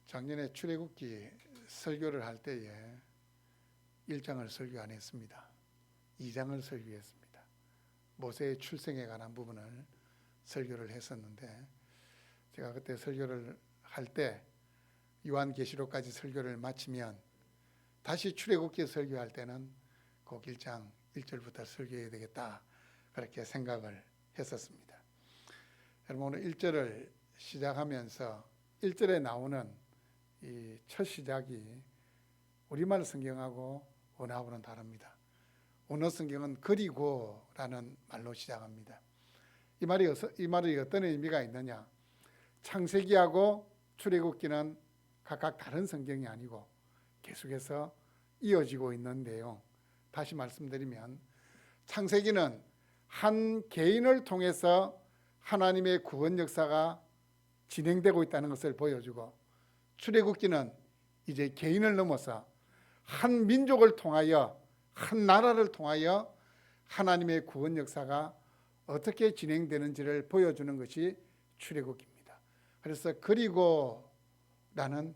작년에 출애굽기 설교를 할 때에 1장을 설교 안 했습니다. 2장을 설교했습니다. 모세의 출생에 관한 부분을 설교를 했었는데, 제가 그때 설교를 할 때 요한계시록까지 설교를 마치면 다시 출애굽기 설교할 때는 꼭 1장 1절부터 설교해야 되겠다, 그렇게 생각을 했었습니다. 여러분, 오늘 1절을 시작하면서 1절에 나오는 이 첫 시작이 우리말 성경하고 원어하고는 다릅니다. 원어 성경은 그리고 라는 말로 시작합니다. 이 말이 어떤 의미가 있느냐? 창세기하고 출애굽기는 각각 다른 성경이 아니고 계속해서 이어지고 있는 내용. 다시 말씀드리면, 창세기는 한 개인을 통해서 하나님의 구원 역사가 진행되고 있다는 것을 보여주고, 출애굽기는 이제 개인을 넘어서 한 민족을 통하여, 한 나라를 통하여 하나님의 구원 역사가 어떻게 진행되는지를 보여주는 것이 출애굽기입니다. 그래서 그리고 라는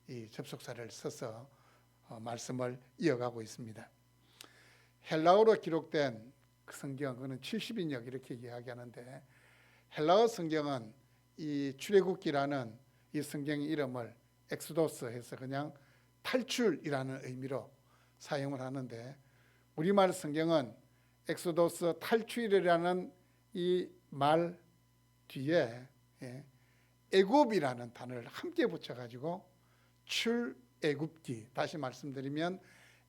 이 접속사를 써서 말씀을 이어가고 있습니다. 헬라어로 기록된 그 성경, 그거는 70인역 이렇게 이야기하는데, 헬라어 성경은 이 출애굽기라는 이 성경의 이름을 엑소도스 해서 그냥 탈출이라는 의미로 사용을 하는데, 우리말 성경은 엑소도스 탈출이라는 이 말 뒤에 애굽이라는 단어를 함께 붙여가지고 출애굽기, 다시 말씀드리면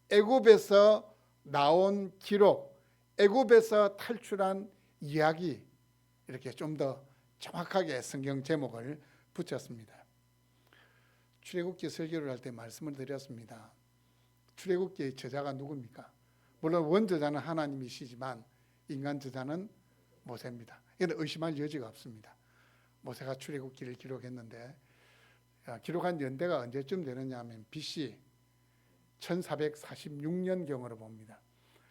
애굽에서 나온 기록, 애굽에서 탈출한 이야기, 이렇게 좀 더 정확하게 성경 제목을 붙였습니다. 출애굽기 설교를 할 때 말씀을 드렸습니다. 출애굽기의 저자가 누굽니까? 물론 원저자는 하나님이시지만 인간 저자는 모세입니다. 이는 의심할 여지가 없습니다. 모세가 출애굽기를 기록했는데, 기록한 연대가 언제쯤 되느냐 하면 BC 1446년경으로 봅니다.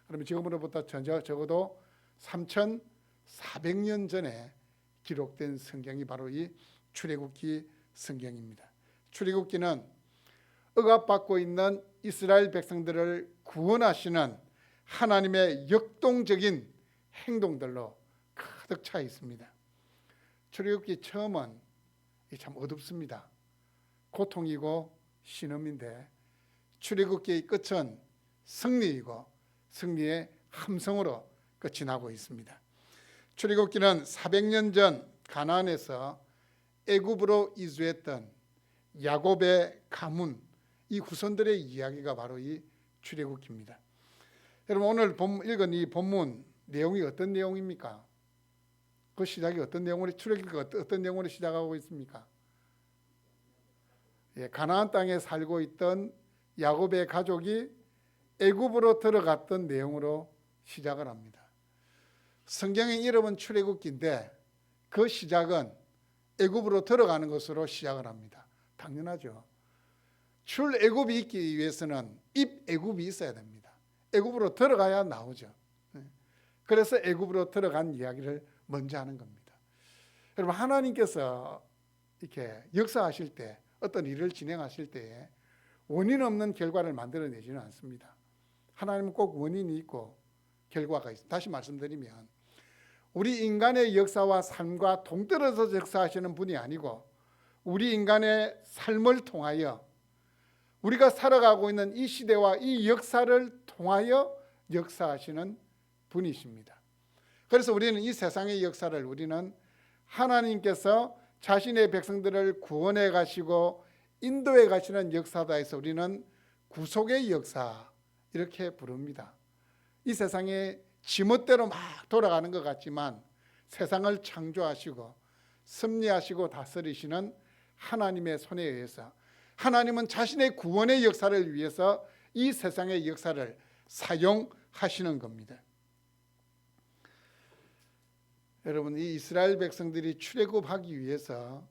그러면 지금으로부터 적어도 3400년 전에 기록된 성경이 바로 이 출애굽기 성경입니다. 출애굽기는 억압받고 있는 이스라엘 백성들을 구원하시는 하나님의 역동적인 행동들로 가득 차 있습니다. 출애굽기 처음은 참 어둡습니다. 고통이고 신음인데, 출애굽기의 끝은 승리이고 승리의 함성으로 끝이 나고 있습니다. 출애굽기는 400년 전 가나안에서 애굽으로 이주했던 야곱의 가문, 이 후손들의 이야기가 바로 이 출애굽기입니다. 여러분, 오늘 읽은 이 본문 내용이 어떤 내용입니까? 그 시작이 어떤 내용으로, 출애굽기가 어떤 내용으로 시작하고 있습니까? 가나안 땅에 살고 있던 야곱의 가족이 애굽으로 들어갔던 내용으로 시작을 합니다. 성경의 이름은 출애굽기인데 그 시작은 애굽으로 들어가는 것으로 시작을 합니다. 당연하죠. 출애굽이 있기 위해서는 입애굽이 있어야 됩니다. 애굽으로 들어가야 나오죠. 그래서 애굽으로 들어간 이야기를 먼저 하는 겁니다. 여러분, 하나님께서 이렇게 역사하실 때, 어떤 일을 진행하실 때에 원인 없는 결과를 만들어내지는 않습니다. 하나님은 꼭 원인이 있고 결과가 있습니다. 다시 말씀드리면, 우리 인간의 역사와 삶과 동떨어져 역사하시는 분이 아니고 우리 인간의 삶을 통하여, 우리가 살아가고 있는 이 시대와 이 역사를 통하여 역사하시는 분이십니다. 그래서 우리는 이 세상의 역사를, 우리는 하나님께서 자신의 백성들을 구원해 가시고 인도해 가시는 역사다 해서 우리는 구속의 역사, 이렇게 부릅니다. 이 세상에 지멋대로 막 돌아가는 것 같지만 세상을 창조하시고 섭리하시고 다스리시는 하나님의 손에 의해서, 하나님은 자신의 구원의 역사를 위해서 이 세상의 역사를 사용하시는 겁니다. 여러분, 이 이스라엘 백성들이 출애굽하기 위해서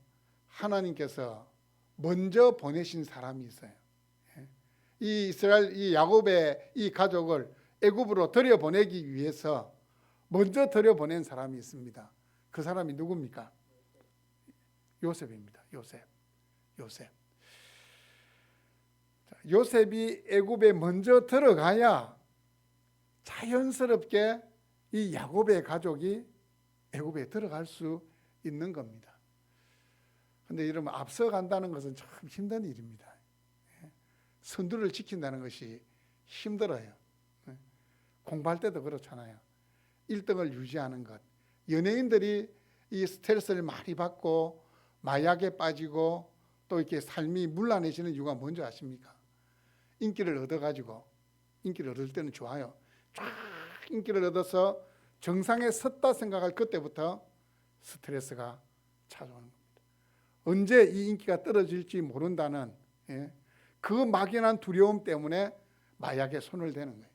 하나님께서 먼저 보내신 사람이 있어요. 이 이스라엘, 이 야곱의 이 가족을 애굽으로 들여보내기 위해서 먼저 들여보낸 사람이 있습니다. 그 사람이 누굽니까? 요셉입니다. 요셉. 요셉이 애굽에 먼저 들어가야 자연스럽게 이 야곱의 가족이 애굽에 들어갈 수 있는 겁니다. 그런데 이러면 앞서간다는 것은 참 힘든 일입니다. 선두를 지킨다는 것이 힘들어요. 공부할 때도 그렇잖아요. 1등을 유지하는 것. 연예인들이 이 스트레스를 많이 받고 마약에 빠지고 또 이렇게 삶이 문란해지는 이유가 뭔지 아십니까? 인기를 얻어가지고, 인기를 얻을 때는 좋아요. 쫙 인기를 얻어서 정상에 섰다 생각할 그때부터 스트레스가 찾아오는 겁니다. 언제 이 인기가 떨어질지 모른다는 그 막연한 두려움 때문에 마약에 손을 대는 거예요.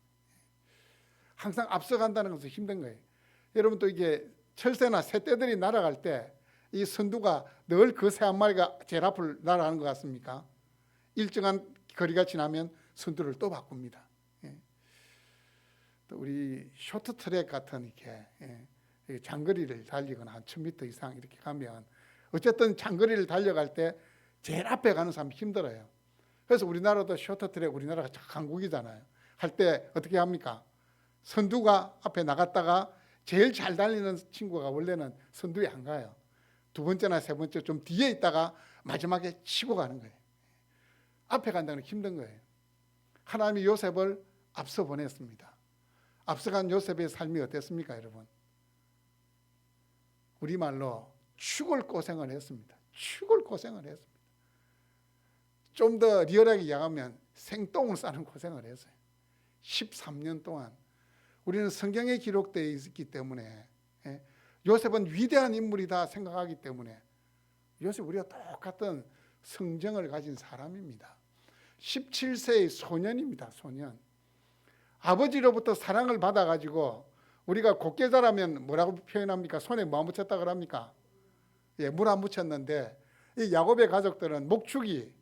항상 앞서간다는 것은 힘든 거예요. 여러분 또 이게 철새나 새떼들이 날아갈 때 이 선두가 늘 그 새 한 마리가 제일 앞을 날아가는 것 같습니까? 일정한 거리가 지나면 선두를 또 바꿉니다. 또 우리 쇼트트랙 같은 이렇게 장거리를 달리거나 한 1000m 이상 이렇게 가면 어쨌든 장거리를 달려갈 때 제일 앞에 가는 사람이 힘들어요. 그래서 우리나라도 쇼트트랙, 우리나라가 강국이잖아요. 할 때 어떻게 합니까? 선두가 앞에 나갔다가 제일 잘 달리는 친구가 원래는 선두에 안 가요. 두 번째나 세 번째 좀 뒤에 있다가 마지막에 치고 가는 거예요. 앞에 간다는 게 힘든 거예요. 하나님이 요셉을 앞서 보냈습니다. 앞서간 요셉의 삶이 어땠습니까, 여러분? 우리말로 죽을 고생을 했습니다. 죽을 고생을 했습니다. 좀 더 리얼하게 이야기하면 생똥을 싸는 고생을 했어요. 13년 동안. 우리는 성경에 기록되어 있기 때문에 요셉은 위대한 인물이다 생각하기 때문에 요셉 우리가 똑같은 성정을 가진 사람입니다. 17세의 소년입니다. 소년. 아버지로부터 사랑을 받아가지고 우리가 곱게 자라면 뭐라고 표현합니까? 손에 뭐 안 묻혔다 그럽니까? 물 안 묻혔는데 이 야곱의 가족들은 목축이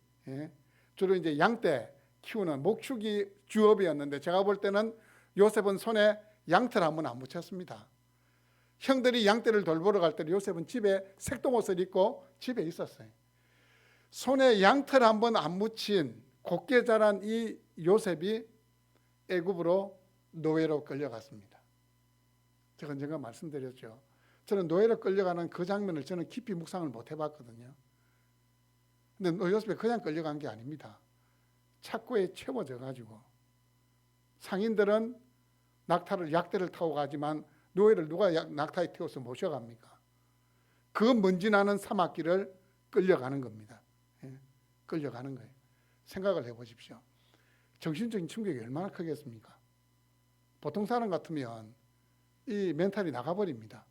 주로 이제 양떼 키우는 목축이 주업이었는데 제가 볼 때는 요셉은 손에 양털 한 번 안 묻혔습니다. 형들이 양떼를 돌보러 갈 때 요셉은 집에 색동옷을 입고 집에 있었어요. 손에 양털 한 번 안 묻힌 곱게 자란 이 요셉이 애굽으로 노예로 끌려갔습니다. 제가 언젠가 말씀드렸죠. 저는 노예로 끌려가는 그 장면을 저는 깊이 묵상을 못 해봤거든요. 근데 요셉이 그냥 끌려간 게 아닙니다. 착고에 채워져 가지고 상인들은 약대를 타고 가지만 노예를 누가 낙타에 태워서 모셔갑니까? 그 먼지 나는 사막길을 끌려가는 겁니다. 끌려가는 거예요. 생각을 해보십시오. 정신적인 충격이 얼마나 크겠습니까? 보통 사람 같으면 이 멘탈이 나가버립니다.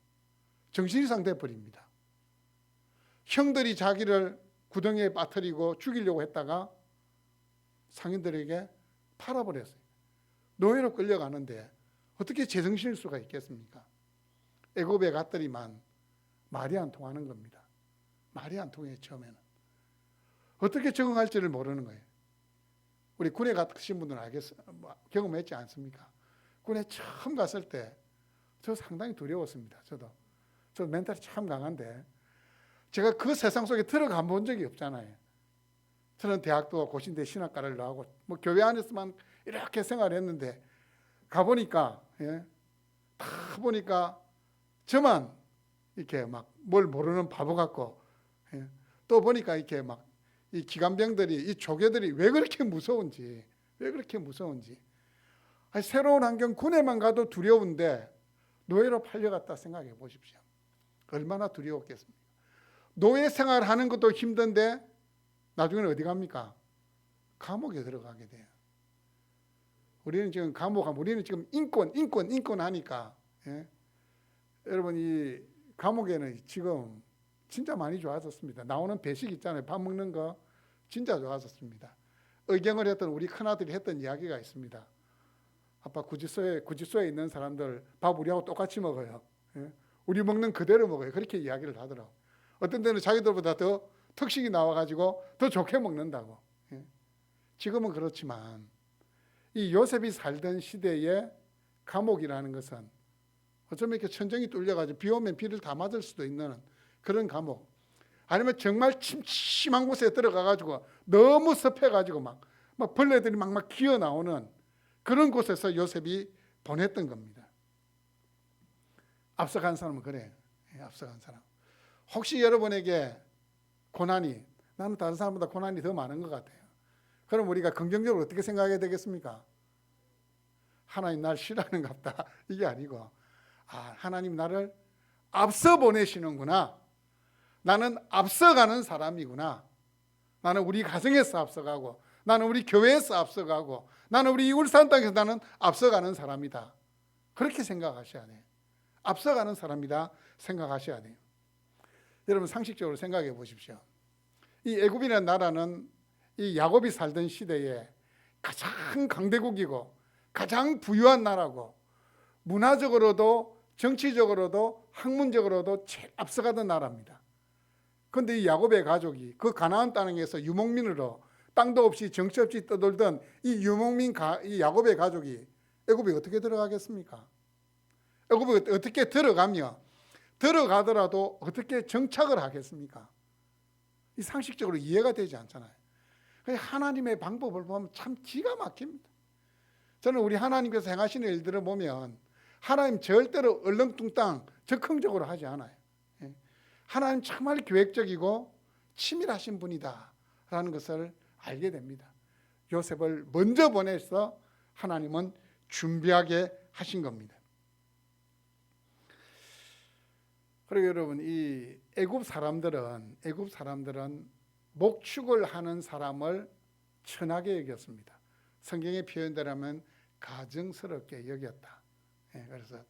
정신이상 돼버립니다. 형들이 자기를 구덩이에 빠뜨리고 죽이려고 했다가 상인들에게 팔아버렸어요. 노예로 끌려가는데 어떻게 제정신일 수가 있겠습니까? 애굽에 갔더니만 말이 안 통하는 겁니다. 말이 안 통해요. 처음에는. 어떻게 적응할지를 모르는 거예요. 우리 군에 가신 분들은 경험했지 않습니까? 군에 처음 갔을 때 저 상당히 두려웠습니다. 저 멘탈이 참 강한데 제가 그 세상 속에 들어가 본 적이 없잖아요. 저는 대학도 고신대 신학과를 나오고 교회 안에서만 이렇게 생활했는데 가보니까 다 보니까 저만 이렇게 막 뭘 모르는 바보 같고 또 보니까 이렇게 막 이 기관병들이 이 조교들이 왜 그렇게 무서운지 아니, 새로운 환경 군에만 가도 두려운데 노예로 팔려갔다 생각해 보십시오. 얼마나 두려웠겠습니까? 노예 생활하는 것도 힘든데 나중에는 어디 갑니까? 감옥에 들어가게 돼요. 우리는 지금 우리는 지금 인권 하니까 여러분 이 감옥에는 지금 진짜 많이 좋아졌습니다. 나오는 배식 있잖아요. 밥 먹는 거 진짜 좋아졌습니다. 의경을 했던 우리 큰아들이 했던 이야기가 있습니다. 아빠 구치소에 있는 사람들 밥 우리하고 똑같이 먹어요. 우리 먹는 그대로 먹어요. 그렇게 이야기를 하더라고요. 어떤 데는 자기들보다 더 특식이 나와가지고 더 좋게 먹는다고. 지금은 그렇지만 이 요셉이 살던 시대의 감옥이라는 것은 어쩌면 이렇게 천정이 뚫려가지고 비 오면 비를 다 맞을 수도 있는 그런 감옥, 아니면 정말 침침한 곳에 들어가가지고 너무 습해가지고 막 막 벌레들이 막 기어 나오는 그런 곳에서 요셉이 보냈던 겁니다. 앞서간 사람은 그래요. 앞서간 사람. 혹시 여러분에게 고난이, 나는 다른 사람보다 고난이 더 많은 것 같아요. 그럼 우리가 긍정적으로 어떻게 생각해야 되겠습니까? 하나님 날 싫어하는 것 같다. 이게 아니고, 하나님 나를 앞서 보내시는구나. 나는 앞서가는 사람이구나. 나는 우리 가정에서 앞서가고, 나는 우리 교회에서 앞서가고, 나는 우리 울산 땅에서 나는 앞서가는 사람이다. 그렇게 생각하셔야 돼요. 앞서가는 사람이다 생각하셔야 돼요. 여러분 상식적으로 생각해 보십시오. 이 애굽이라는 나라는 이 야곱이 살던 시대에 가장 강대국이고 가장 부유한 나라고, 문화적으로도 정치적으로도 학문적으로도 제일 앞서가던 나라입니다. 그런데 이 야곱의 가족이 그 가나안 땅에서 유목민으로 땅도 없이 정치 없이 떠돌던 이 유목민 이 야곱의 가족이 애굽에 어떻게 들어가겠습니까? 애굽에 어떻게 들어가더라도 어떻게 정착을 하겠습니까? 이 상식적으로 이해가 되지 않잖아요. 하나님의 방법을 보면 참 기가 막힙니다. 저는 우리 하나님께서 행하시는 일들을 보면 하나님 절대로 얼렁뚱땅 적극적으로 하지 않아요. 하나님 정말 계획적이고 치밀하신 분이다 라는 것을 알게 됩니다. 요셉을 먼저 보내서 하나님은 준비하게 하신 겁니다. 그리고 여러분, 이 애굽 사람들은 목축을 하는 사람을 천하게 여겼습니다. 성경의 표현대로면 가증스럽게 여겼다. 그래서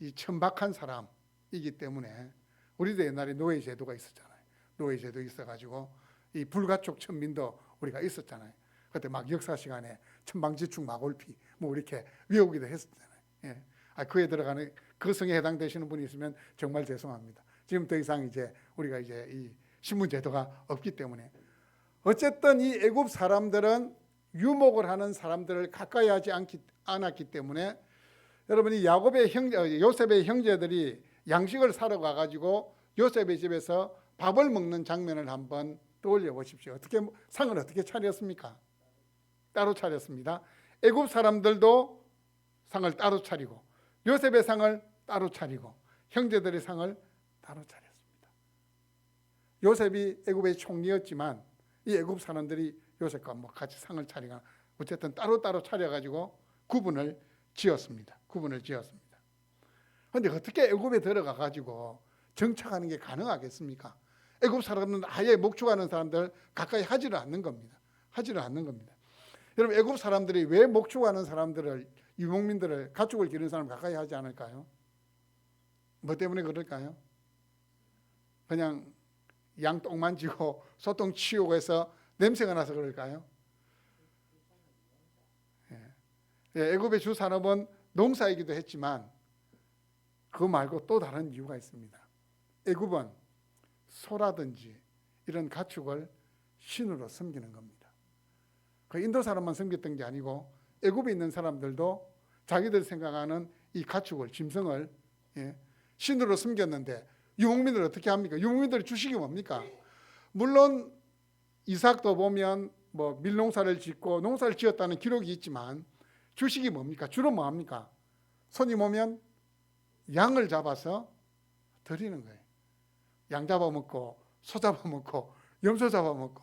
이 천박한 사람이기 때문에, 우리도 옛날에 노예제도가 있었잖아요. 노예제도 있어가지고 이 불가촉 천민도 우리가 있었잖아요. 그때 막 역사 시간에 천방지축 마골피 뭐 이렇게 외우기도 했었잖아요. 그에 들어가는 그 성에 해당되시는 분이 있으면 정말 죄송합니다. 지금 더 이상 이제 우리가 이제 이 신분제도가 없기 때문에, 어쨌든 이 애굽 사람들은 유목을 하는 사람들을 가까이 하지 않았기 때문에, 여러분이 요셉의 형제들이 양식을 사러 가가지고 요셉의 집에서 밥을 먹는 장면을 한번 떠올려 보십시오. 상을 어떻게 차렸습니까? 따로 차렸습니다. 애굽 사람들도 상을 따로 차리고, 요셉의 상을 따로 차리고, 형제들의 상을 따로 차렸습니다. 요셉이 애굽의 총리였지만 이 애굽 사람들이 요셉과 같이 상을 차리거나 어쨌든 따로따로 차려가지고 구분을 지었습니다. 그런데 어떻게 애굽에 들어가가지고 정착하는 게 가능하겠습니까? 애굽 사람은 아예 목축하는 사람들 가까이 하지를 않는 겁니다. 여러분, 애굽 사람들이 왜 목축하는 사람들을, 유목민들을, 가축을 기르는 사람 가까이 하지 않을까요? 뭐 때문에 그럴까요? 그냥 양 똥만 지고 소똥 치우고 해서 냄새가 나서 그럴까요? 애굽의 주 산업은 농사이기도 했지만 그거 말고 또 다른 이유가 있습니다. 애굽은 소라든지 이런 가축을 신으로 섬기는 겁니다. 그 인도 사람만 섬겼던 게 아니고 애굽에 있는 사람들도 자기들 생각하는 이 가축을, 짐승을 신으로 섬겼는데, 유목민들 어떻게 합니까? 유목민들의 주식이 뭡니까? 물론 이삭도 보면 뭐 밀농사를 짓고 농사를 지었다는 기록이 있지만 주식이 뭡니까? 주로 뭐 합니까? 손님 오면 양을 잡아서 드리는 거예요. 양 잡아먹고 소 잡아먹고 염소 잡아먹고,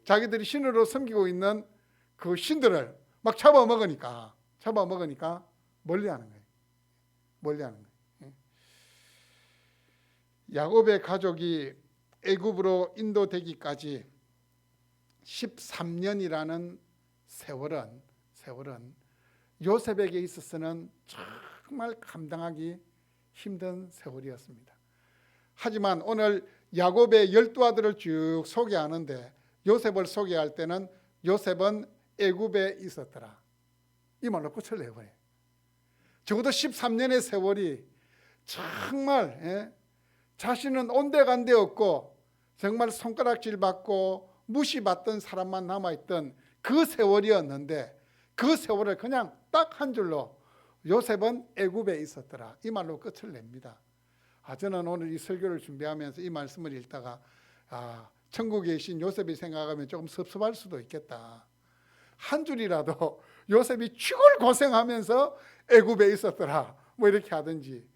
자기들이 신으로 섬기고 있는 그 신들을 막 잡아먹으니까 멀리하는 거예요. 야곱의 가족이 애굽으로 인도되기까지 13년이라는 세월은 요셉에게 있어서는 정말 감당하기 힘든 세월이었습니다. 하지만 오늘 야곱의 12아들을 쭉 소개하는데, 요셉을 소개할 때는 요셉은 애굽에 있었더라, 이 말로 끝을 내버려요. 적어도 13년의 세월이 정말 자신은 온데간데 없고 정말 손가락질 받고 무시받던 사람만 남아있던 그 세월이었는데, 그 세월을 그냥 딱 한 줄로 요셉은 애굽에 있었더라, 이 말로 끝을 냅니다. 저는 오늘 이 설교를 준비하면서 이 말씀을 읽다가 천국에 계신 요셉이 생각하면 조금 섭섭할 수도 있겠다. 한 줄이라도 요셉이 죽을 고생하면서 애굽에 있었더라, 뭐 이렇게 하든지,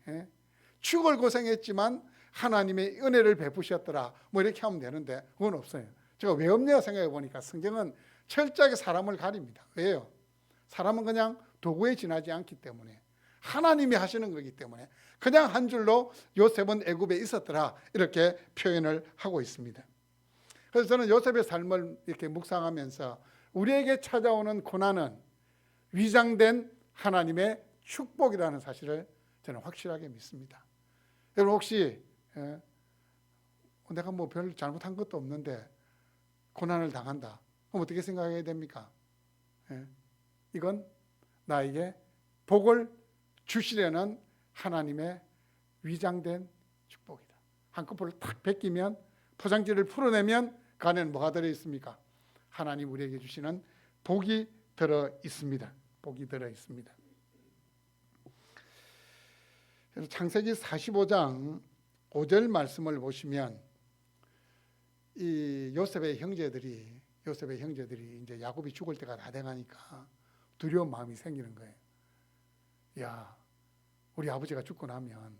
죽을 고생했지만 하나님의 은혜를 베푸셨더라, 뭐 이렇게 하면 되는데 그건 없어요. 제가 왜 없냐 생각해 보니까 성경은 철저하게 사람을 가립니다. 왜요? 사람은 그냥 도구에 지나지 않기 때문에, 하나님이 하시는 거기 때문에 그냥 한 줄로 요셉은 애굽에 있었더라 이렇게 표현을 하고 있습니다. 그래서 저는 요셉의 삶을 이렇게 묵상하면서 우리에게 찾아오는 고난은 위장된 하나님의 축복이라는 사실을 저는 확실하게 믿습니다. 여러분 혹시 내가 뭐 별 잘못한 것도 없는데 고난을 당한다, 그럼 어떻게 생각해야 됩니까? 이건 나에게 복을 주시려는 하나님의 위장된 축복이다. 한꺼풀을 탁 벗기면, 포장지를 풀어내면 그 안에는 뭐가 들어있습니까? 하나님 우리에게 주시는 복이 들어 있습니다. 복이 들어 있습니다. 창세기 45장 5절 말씀을 보시면 이 요셉의 형제들이 이제 야곱이 죽을 때가 다 돼가니까 두려운 마음이 생기는 거예요. 야, 우리 아버지가 죽고 나면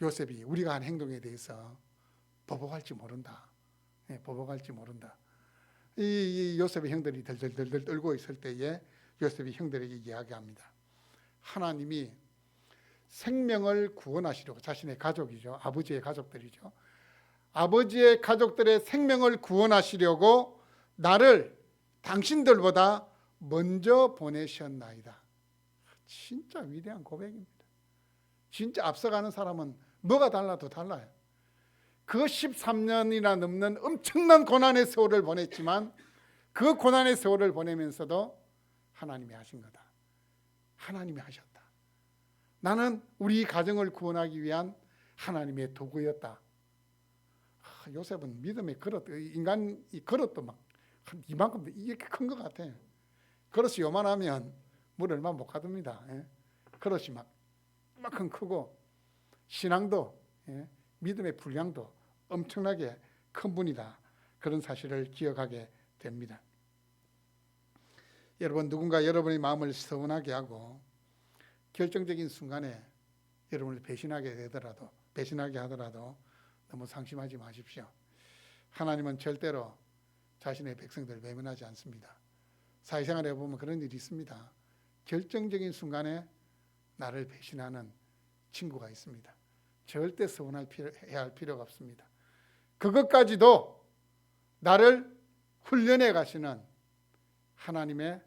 요셉이 우리가 한 행동에 대해서 보복할지 모른다. 보복할지 모른다. 이 요셉의 형들이 덜덜덜 떨고 있을 때에 요셉이 형들에게 이야기합니다. 하나님이 생명을 구원하시려고, 자신의 가족이죠, 아버지의 가족들이죠, 아버지의 가족들의 생명을 구원하시려고 나를 당신들보다 먼저 보내셨나이다. 진짜 위대한 고백입니다. 진짜 앞서가는 사람은 뭐가 달라도 달라요. 그 13년이나 넘는 엄청난 고난의 세월을 보냈지만 그 고난의 세월을 보내면서도 하나님이 하신 거다. 하나님이 하셨다. 나는 우리 가정을 구원하기 위한 하나님의 도구였다. 요셉은 믿음의 그릇, 인간이 그릇도 막 이만큼 이렇게 큰 것 같아요. 그릇이 요만하면 물 얼마 못 가둡니다. 그릇이 막 이만큼 크고, 신앙도, 믿음의 분량도 엄청나게 큰 분이다. 그런 사실을 기억하게 됩니다. 여러분, 누군가 여러분의 마음을 서운하게 하고 결정적인 순간에 여러분을 배신하게 하더라도 너무 상심하지 마십시오. 하나님은 절대로 자신의 백성들을 외면하지 않습니다. 사회생활에 보면 그런 일이 있습니다. 결정적인 순간에 나를 배신하는 친구가 있습니다. 절대 서운해야 할 필요가 없습니다. 그것까지도 나를 훈련해 가시는 하나님의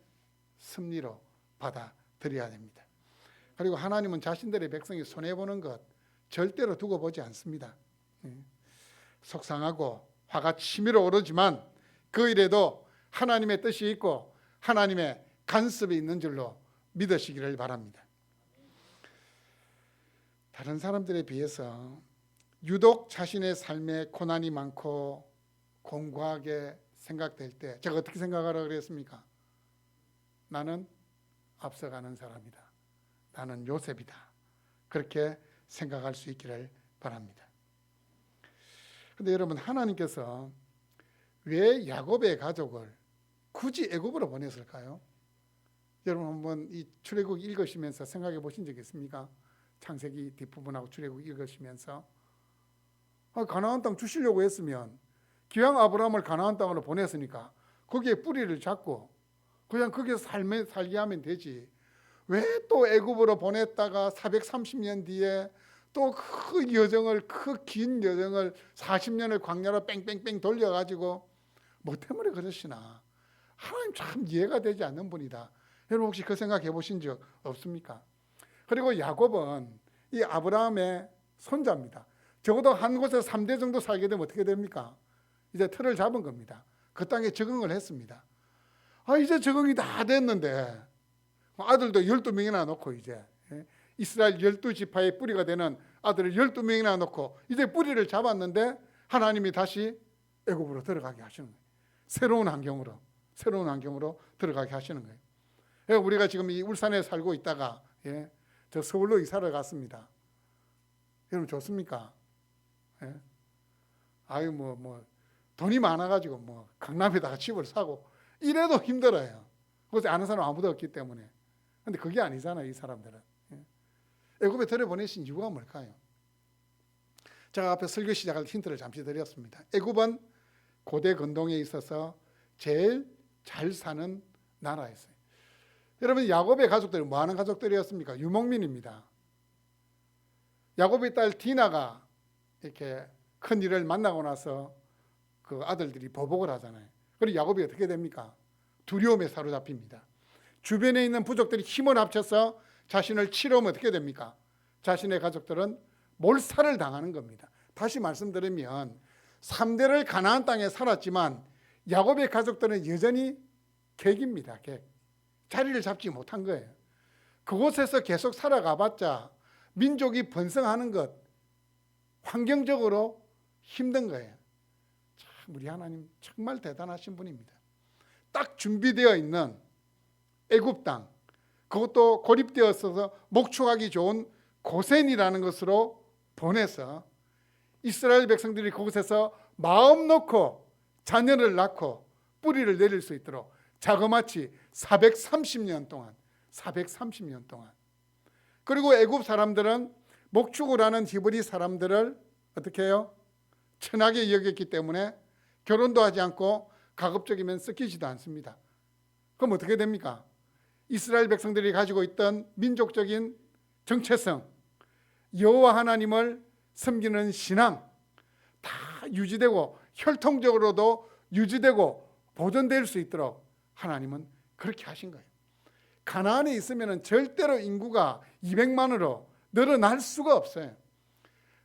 섭리로 받아들여야 됩니다. 그리고 하나님은 자신들의 백성이 손해보는 것 절대로 두고 보지 않습니다. 속상하고 화가 치밀어 오르지만 그 일에도 하나님의 뜻이 있고 하나님의 간섭이 있는 줄로 믿으시기를 바랍니다. 다른 사람들에 비해서 유독 자신의 삶에 고난이 많고 공고하게 생각될 때 제가 어떻게 생각하라고 그랬습니까? 나는 앞서가는 사람이다. 나는 요셉이다. 그렇게 생각할 수 있기를 바랍니다. 그런데 여러분, 하나님께서 왜 야곱의 가족을 굳이 애굽으로 보냈을까요? 여러분 한번 이 출애굽 읽으시면서 생각해 보신 적 있습니까? 창세기 뒷부분하고 출애굽 읽으시면서 가나안 땅 주시려고 했으면 기왕 아브라함을 가나안 땅으로 보냈으니까 거기에 뿌리를 잡고 그냥 거기서 살게 하면 되지. 왜 또 애굽으로 보냈다가 430년 뒤에 또 그 긴 여정을 40년을 광야로 뺑뺑뺑 돌려가지고 뭐 때문에 그러시나. 하나님 참 이해가 되지 않는 분이다. 여러분 혹시 그 생각해 보신 적 없습니까? 그리고 야곱은 이 아브라함의 손자입니다. 적어도 한 곳에 3대 정도 살게 되면 어떻게 됩니까? 이제 틀을 잡은 겁니다. 그 땅에 적응을 했습니다. 이제 적응이 다 됐는데 아들도 12명이나 놓고 이제 이스라엘 12지파의 뿌리가 되는 아들을 12명이나 놓고 이제 뿌리를 잡았는데 하나님이 다시 애굽으로 들어가게 하시는 거예요. 새로운 환경으로 들어가게 하시는 거예요. 우리가 지금 이 울산에 살고 있다가 저 서울로 이사를 갔습니다. 여러분 좋습니까? 뭐 돈이 많아가지고 뭐 강남에다가 집을 사고 이래도 힘들어요. 그것을 아는 사람 아무도 없기 때문에. 근데 그게 아니잖아요, 이 사람들은. 애굽에 들여보내신 이유가 뭘까요? 제가 앞에 설교 시작할 힌트를 잠시 드렸습니다. 애굽은 고대 근동에 있어서 제일 잘 사는 나라였어요. 여러분, 야곱의 가족들은 뭐 하는 가족들이었습니까? 유목민입니다. 야곱의 딸 디나가 이렇게 큰 일을 만나고 나서 그 아들들이 보복을 하잖아요. 그리고 야곱이 어떻게 됩니까? 두려움에 사로잡힙니다. 주변에 있는 부족들이 힘을 합쳐서 자신을 치러오면 어떻게 됩니까? 자신의 가족들은 몰살을 당하는 겁니다. 다시 말씀드리면 3대를 가나안 땅에 살았지만 야곱의 가족들은 여전히 객입니다. 객. 자리를 잡지 못한 거예요. 그곳에서 계속 살아가봤자 민족이 번성하는 것, 환경적으로 힘든 거예요. 참 우리 하나님 정말 대단하신 분입니다. 딱 준비되어 있는 애굽 땅, 그것도 고립되어 있어서 목축하기 좋은 고센이라는 것으로 보내서 이스라엘 백성들이 그곳에서 마음 놓고 자녀를 낳고 뿌리를 내릴 수 있도록 자그마치 430년 동안 그리고 애굽 사람들은 목축을 하는 히브리 사람들을 어떻게 해요? 천하게 여겼기 때문에 결혼도 하지 않고 가급적이면 섞이지도 않습니다. 그럼 어떻게 됩니까? 이스라엘 백성들이 가지고 있던 민족적인 정체성, 여호와 하나님을 섬기는 신앙 다 유지되고 혈통적으로도 유지되고 보존될 수 있도록 하나님은 그렇게 하신 거예요. 가나안에 있으면 절대로 인구가 200만으로 늘어날 수가 없어요.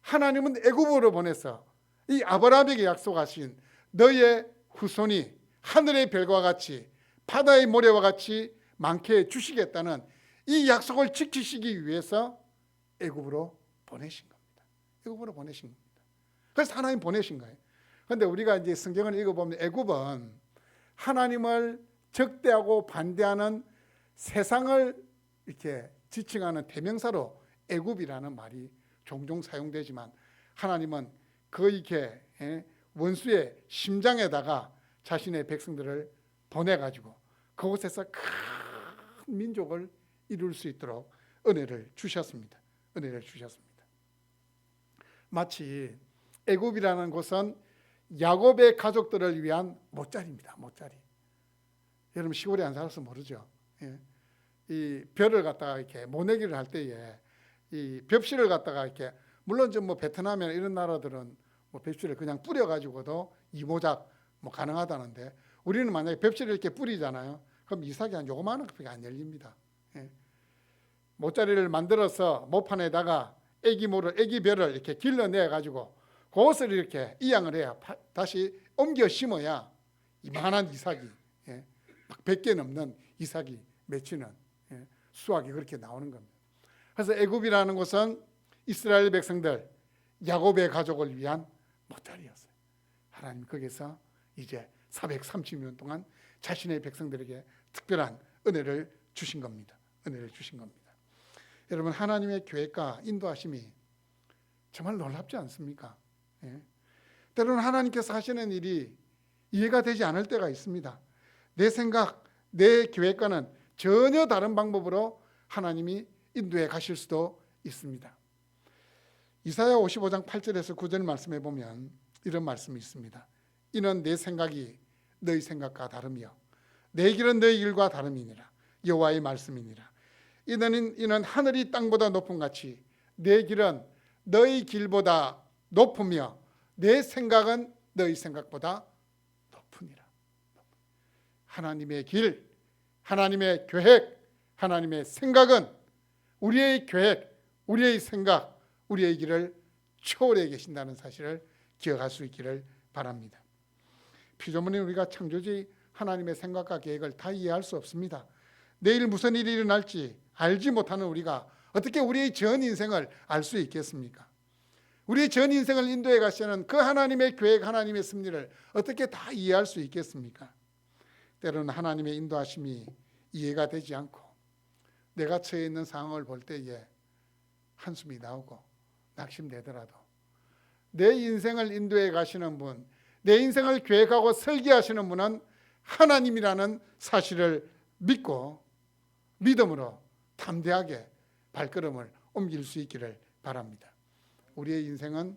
하나님은 애굽으로 보내서 이 아브라함에게 약속하신 너의 후손이 하늘의 별과 같이 바다의 모래와 같이 많게 해주시겠다는 이 약속을 지키시기 위해서 애굽으로 보내신 겁니다. 애굽으로 보내신 겁니다. 그래서 하나님 보내신 거예요. 그런데 우리가 이제 성경을 읽어보면 애굽은 하나님을 적대하고 반대하는 세상을 이렇게 지칭하는 대명사로 애굽이라는 말이 종종 사용되지만 하나님은 이렇게 원수의 심장에다가 자신의 백성들을 보내가지고 그곳에서 큰 민족을 이룰 수 있도록 은혜를 주셨습니다. 마치 애굽이라는 곳은 야곱의 가족들을 위한 못자리입니다. 못자리. 여러분 시골에 안 살아서 모르죠. 이 벼를 갖다가 이렇게 모내기를 할 때에 이 벽실을 갖다가 이렇게 물론 좀 뭐 베트남이나 이런 나라들은 뭐 벽실을 그냥 뿌려가지고도 이모작 뭐 가능하다는데 우리는 만약에 벽실을 이렇게 뿌리잖아요. 그럼 이삭이 한 요거만한 것밖에 안 열립니다. 모짜리를 만들어서 모판에다가 애기 벼를 이렇게 길러내 가지고 그것을 이렇게 이양을 해야 다시 옮겨 심어야 이만한 이삭이 막 100개 넘는 이삭이 맺히는 수확이 그렇게 나오는 겁니다. 그래서 애굽이라는 곳은 이스라엘 백성들 야곱의 가족을 위한 못자리였어요. 하나님 거기서 이제 430년 동안 자신의 백성들에게 특별한 은혜를 주신 겁니다. 여러분 하나님의 계획과 인도하심이 정말 놀랍지 않습니까? 때로는 하나님께서 하시는 일이 이해가 되지 않을 때가 있습니다. 내 생각, 내 계획과는 전혀 다른 방법으로 하나님이 인도해 가실 수도 있습니다. 이사야 55장 8절에서 9절 말씀해 보면 이런 말씀이 있습니다. 이는 내 생각이 너희 생각과 다르며 내 길은 너희 길과 다름이니라. 여호와의 말씀이니라. 이는 하늘이 땅보다 높음 같이 내 길은 너희 길보다 높으며 내 생각은 너희 생각보다 높으니라. 하나님의 길, 하나님의 계획, 하나님의 생각은 우리의 계획, 우리의 생각, 우리의 길을 초월해 계신다는 사실을 기억할 수 있기를 바랍니다. 피조물인 우리가 창조주 하나님의 생각과 계획을 다 이해할 수 없습니다. 내일 무슨 일이 일어날지 알지 못하는 우리가 어떻게 우리의 전 인생을 알 수 있겠습니까? 우리의 전 인생을 인도해 가시는 그 하나님의 계획, 하나님의 섭리를 어떻게 다 이해할 수 있겠습니까? 때로는 하나님의 인도하심이 이해가 되지 않고 내가 처해 있는 상황을 볼 때에 한숨이 나오고 낙심되더라도 내 인생을 인도해 가시는 분, 내 인생을 계획하고 설계하시는 분은 하나님이라는 사실을 믿고 믿음으로 담대하게 발걸음을 옮길 수 있기를 바랍니다. 우리의 인생은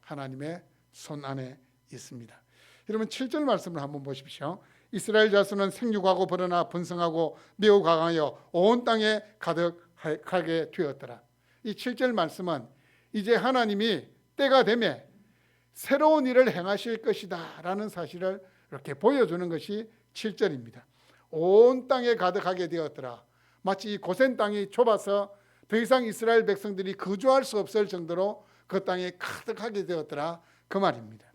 하나님의 손 안에 있습니다. 여러분 7절 말씀을 한번 보십시오. 이스라엘 자손은 생육하고 벌어나 번성하고 매우 강하여 온 땅에 가득하게 되었더라. 이 7절 말씀은 이제 하나님이 때가 되매 새로운 일을 행하실 것이다 라는 사실을 이렇게 보여주는 것이 7절입니다. 온 땅에 가득하게 되었더라. 마치 이 고센 땅이 좁아서 더 이상 이스라엘 백성들이 거주할 수 없을 정도로 그 땅에 가득하게 되었더라, 그 말입니다.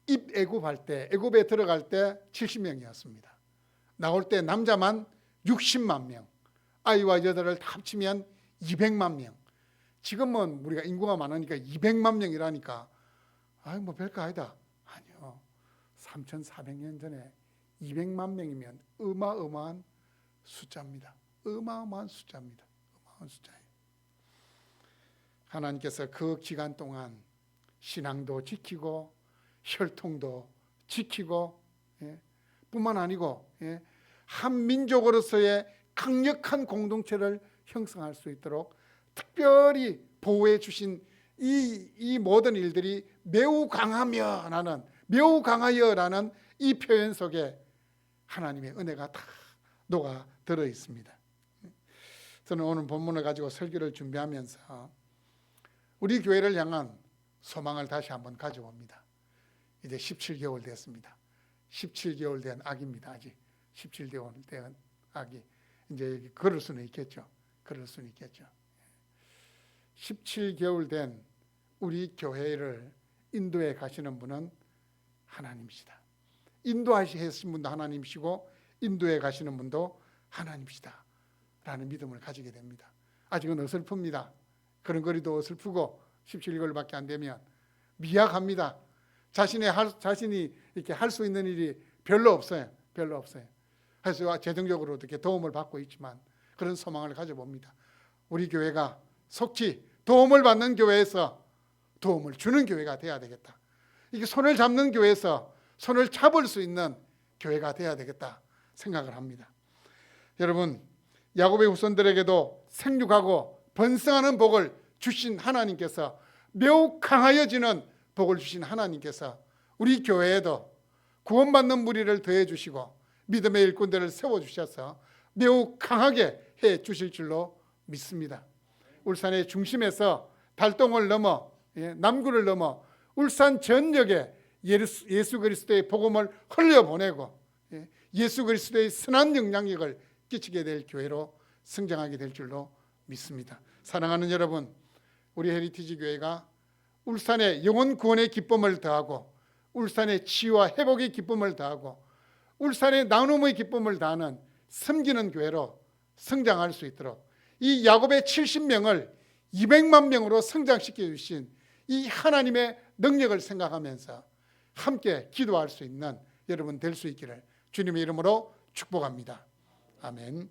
입애굽할 때, 애굽에 들어갈 때 70명이었습니다. 나올 때 남자만 60만 명, 아이와 여자를 다 합치면 200만 명. 지금은 우리가 인구가 많으니까 200만 명이라니까 뭐 별거 아니다. 아니요. 3,400년 전에 200만 명이면 어마어마한 숫자입니다. 어마어마한 숫자입니다. 어마어마한 숫자예요. 하나님께서 그 기간 동안 신앙도 지키고 혈통도 지키고, 뿐만 아니고 한 민족으로서의 강력한 공동체를 형성할 수 있도록 특별히 보호해 주신 이 모든 일들이 매우 강하여라는 이 표현 속에 하나님의 은혜가 다 녹아 들어 있습니다. 저는 오늘 본문을 가지고 설교를 준비하면서 우리 교회를 향한 소망을 다시 한번 가져봅니다. 이제 17개월 됐습니다. 17개월 된 아기입니다. 아직 17개월 된 아기. 이제 걸을 수는 있겠죠. 17개월 된 우리 교회를 인도해 가시는 분은 하나님이시다. 인도하시는 분도 하나님이시고 인도해 가시는 분도 하나님이시다 라는 믿음을 가지게 됩니다. 아직은 어설픕니다. 그런 거리도 어설프고 17개월밖에 안 되면 미약합니다. 자신이 이렇게 할 수 있는 일이 별로 없어요. 그래서 재정적으로 어떻게 도움을 받고 있지만 그런 소망을 가져봅니다. 우리 교회가 속히 도움을 받는 교회에서 도움을 주는 교회가 돼야 되겠다. 이게 손을 잡는 교회에서 손을 잡을 수 있는 교회가 돼야 되겠다 생각을 합니다. 여러분, 야곱의 후손들에게도 생육하고 번성하는 복을 주신 하나님께서, 매우 강하여지는 복을 주신 하나님께서 우리 교회에도 구원받는 무리를 더해 주시고 믿음의 일꾼들을 세워주셔서 매우 강하게 해 주실 줄로 믿습니다. 울산의 중심에서 달동을 넘어 남구를 넘어 울산 전역에 예수 그리스도의 복음을 흘려보내고 예수 그리스도의 선한 영향력을 끼치게 될 교회로 성장하게 될 줄로 믿습니다. 사랑하는 여러분, 우리 헤리티지 교회가 울산의 영혼 구원의 기쁨을 더하고 울산의 치유와 회복의 기쁨을 더하고 울산의 나눔의 기쁨을 더하는 섬기는 교회로 성장할 수 있도록 이 야곱의 70명을 200만 명으로 성장시켜 주신 이 하나님의 능력을 생각하면서 함께 기도할 수 있는 여러분 될 수 있기를 주님의 이름으로 축복합니다. 아멘.